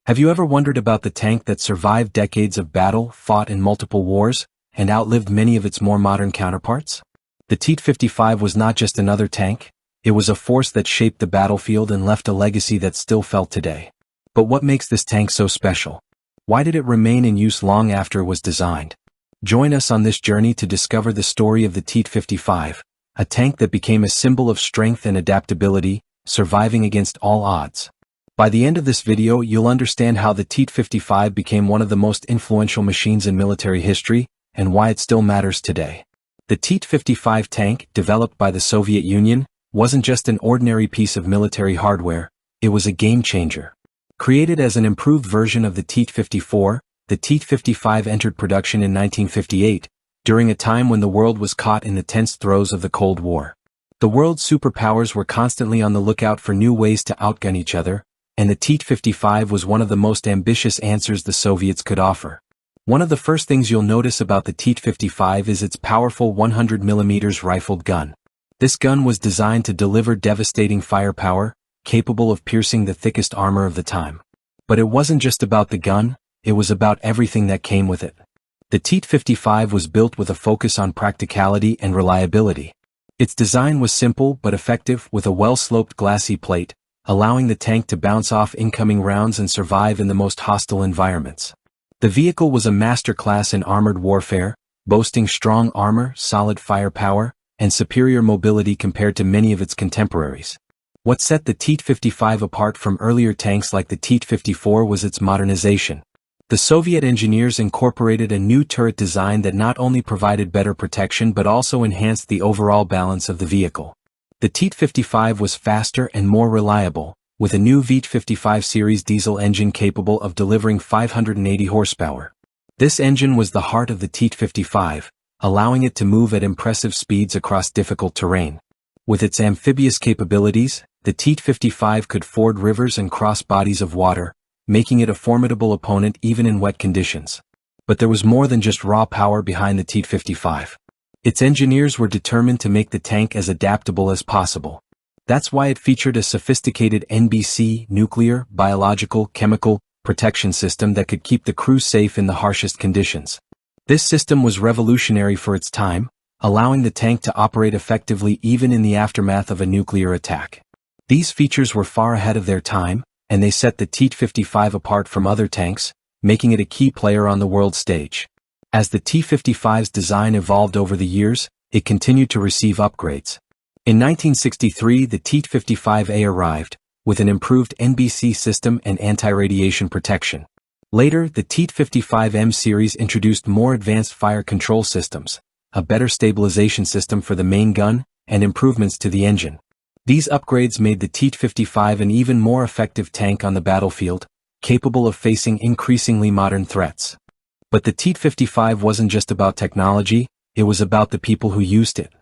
Have you ever wondered about the tank that survived decades of battle, fought in multiple wars, and outlived many of its more modern counterparts? The T-55 was not just another tank, it was a force that shaped the battlefield and left a legacy that's still felt today. But what makes this tank so special? Why did it remain in use long after it was designed? Join us on this journey to discover the story of the T-55, a tank that became a symbol of strength and adaptability, surviving against all odds. By the end of this video, you'll understand how the T-55 became one of the most influential machines in military history, and why it still matters today. The T-55 tank, developed by the Soviet Union, wasn't just an ordinary piece of military hardware, it was a game-changer. Created as an improved version of the T-54, the T-55 entered production in 1958, during a time when the world was caught in the tense throes of the Cold War. The world's superpowers were constantly on the lookout for new ways to outgun each other, and the T-55 was one of the most ambitious answers the Soviets could offer. One of the first things you'll notice about the T-55 is its powerful 100mm rifled gun. This gun was designed to deliver devastating firepower, capable of piercing the thickest armor of the time. But it wasn't just about the gun, it was about everything that came with it. The T-55 was built with a focus on practicality and reliability. Its design was simple but effective, with a well-sloped glassy plate, allowing the tank to bounce off incoming rounds and survive in the most hostile environments. The vehicle was a masterclass in armored warfare, boasting strong armor, solid firepower, and superior mobility compared to many of its contemporaries. What set the T-55 apart from earlier tanks like the T-54 was its modernization. The Soviet engineers incorporated a new turret design that not only provided better protection but also enhanced the overall balance of the vehicle. The T-55 was faster and more reliable, with a new V-55 series diesel engine capable of delivering 580 horsepower. This engine was the heart of the T-55, allowing it to move at impressive speeds across difficult terrain. With its amphibious capabilities, the T-55 could ford rivers and cross bodies of water, making it a formidable opponent even in wet conditions. But there was more than just raw power behind the T-55. Its engineers were determined to make the tank as adaptable as possible. That's why it featured a sophisticated NBC, nuclear, biological, chemical, protection system that could keep the crew safe in the harshest conditions. This system was revolutionary for its time, allowing the tank to operate effectively even in the aftermath of a nuclear attack. These features were far ahead of their time, and they set the T-55 apart from other tanks, making it a key player on the world stage. As the T-55's design evolved over the years, it continued to receive upgrades. In 1963, the T-55A arrived, with an improved NBC system and anti-radiation protection. Later, the T-55M series introduced more advanced fire control systems, a better stabilization system for the main gun, and improvements to the engine. These upgrades made the T-55 an even more effective tank on the battlefield, capable of facing increasingly modern threats. But the T-55 wasn't just about technology, it was about the people who used it.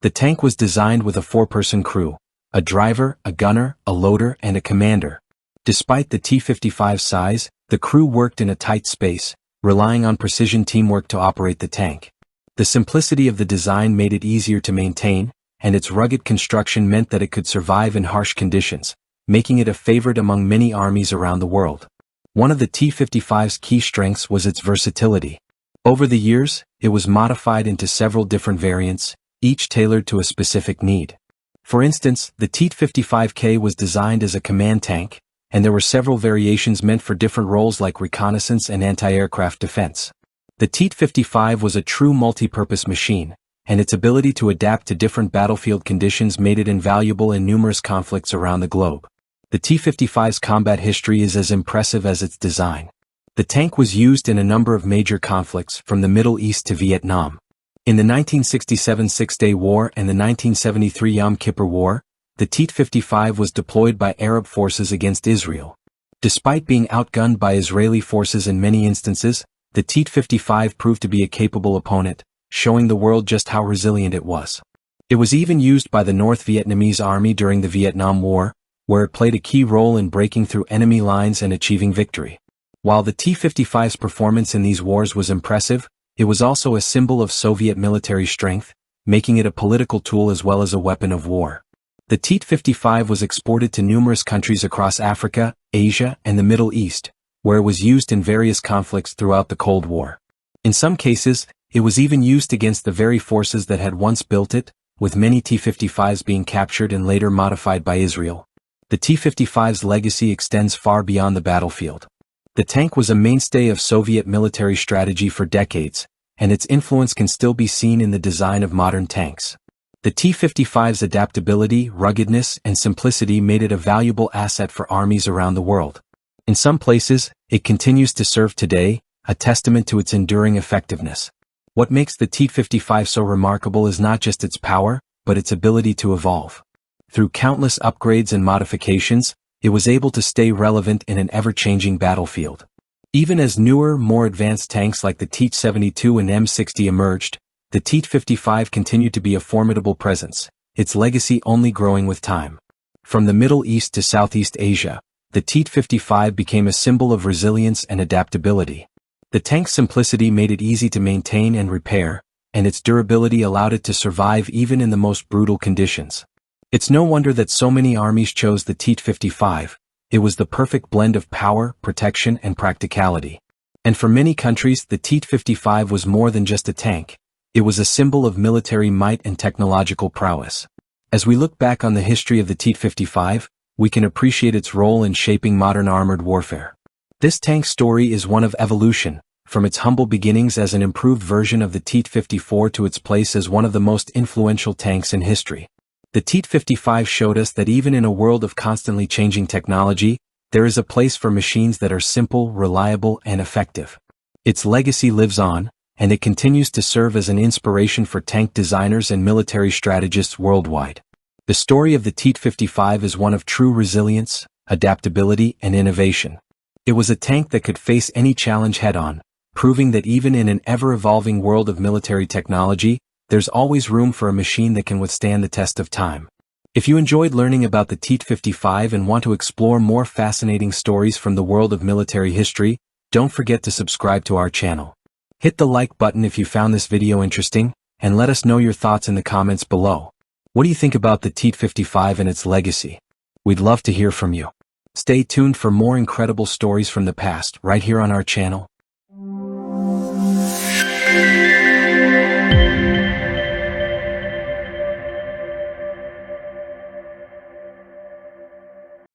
The tank was designed with a four-person crew, a driver, a gunner, a loader, and a commander. Despite the T-55's size, the crew worked in a tight space, relying on precision teamwork to operate the tank. The simplicity of the design made it easier to maintain, and its rugged construction meant that it could survive in harsh conditions, making it a favorite among many armies around the world. One of the T-55's key strengths was its versatility. Over the years, it was modified into several different variants, each tailored to a specific need. For instance, the T-55K was designed as a command tank, and there were several variations meant for different roles like reconnaissance and anti-aircraft defense. The T-55 was a true multi-purpose machine, and its ability to adapt to different battlefield conditions made it invaluable in numerous conflicts around the globe. The T-55's combat history is as impressive as its design. The tank was used in a number of major conflicts, from the Middle East to Vietnam. In the 1967 Six-Day War and the 1973 Yom Kippur War, the T-55 was deployed by Arab forces against Israel. Despite being outgunned by Israeli forces in many instances, the T-55 proved to be a capable opponent, showing the world just how resilient it was. It was even used by the North Vietnamese Army during the Vietnam War, where it played a key role in breaking through enemy lines and achieving victory. While the T-55's performance in these wars was impressive, it was also a symbol of Soviet military strength, making it a political tool as well as a weapon of war. The Tet-55 was exported to numerous countries across Africa, Asia, and the Middle East, where it was used in various conflicts throughout the Cold War. In some cases, it was even used against the very forces that had once built it, with many T-55s being captured and later modified by Israel. The T-55's legacy extends far beyond the battlefield. The tank was a mainstay of Soviet military strategy for decades, and its influence can still be seen in the design of modern tanks. The T-55's adaptability, ruggedness, and simplicity made it a valuable asset for armies around the world. In some places, it continues to serve today, a testament to its enduring effectiveness. What makes the Tet-55 so remarkable is not just its power, but its ability to evolve. Through countless upgrades and modifications, it was able to stay relevant in an ever-changing battlefield. Even as newer, more advanced tanks like the Tet-72 and M60 emerged, the Tet-55 continued to be a formidable presence, its legacy only growing with time. From the Middle East to Southeast Asia, the Tet-55 became a symbol of resilience and adaptability. The tank's simplicity made it easy to maintain and repair, and its durability allowed it to survive even in the most brutal conditions. It's no wonder that so many armies chose the Tet-55. It was the perfect blend of power, protection, and practicality. And for many countries, the Tet-55 was more than just a tank. It was a symbol of military might and technological prowess. As we look back on the history of the Tet-55, we can appreciate its role in shaping modern armored warfare. This tank story is one of evolution, from its humble beginnings as an improved version of the Tet-54 to its place as one of the most influential tanks in history. The Tet-55 showed us that even in a world of constantly changing technology, there is a place for machines that are simple, reliable, and effective. Its legacy lives on, and it continues to serve as an inspiration for tank designers and military strategists worldwide. The story of the Tet-55 is one of true resilience, adaptability, and innovation. It was a tank that could face any challenge head-on, proving that even in an ever-evolving world of military technology, there's always room for a machine that can withstand the test of time. If you enjoyed learning about the Tet-55 and want to explore more fascinating stories from the world of military history, don't forget to subscribe to our channel. Hit the like button if you found this video interesting, and let us know your thoughts in the comments below. What do you think about the Tet-55 and its legacy? We'd love to hear from you. Stay tuned for more incredible stories from the past right here on our channel.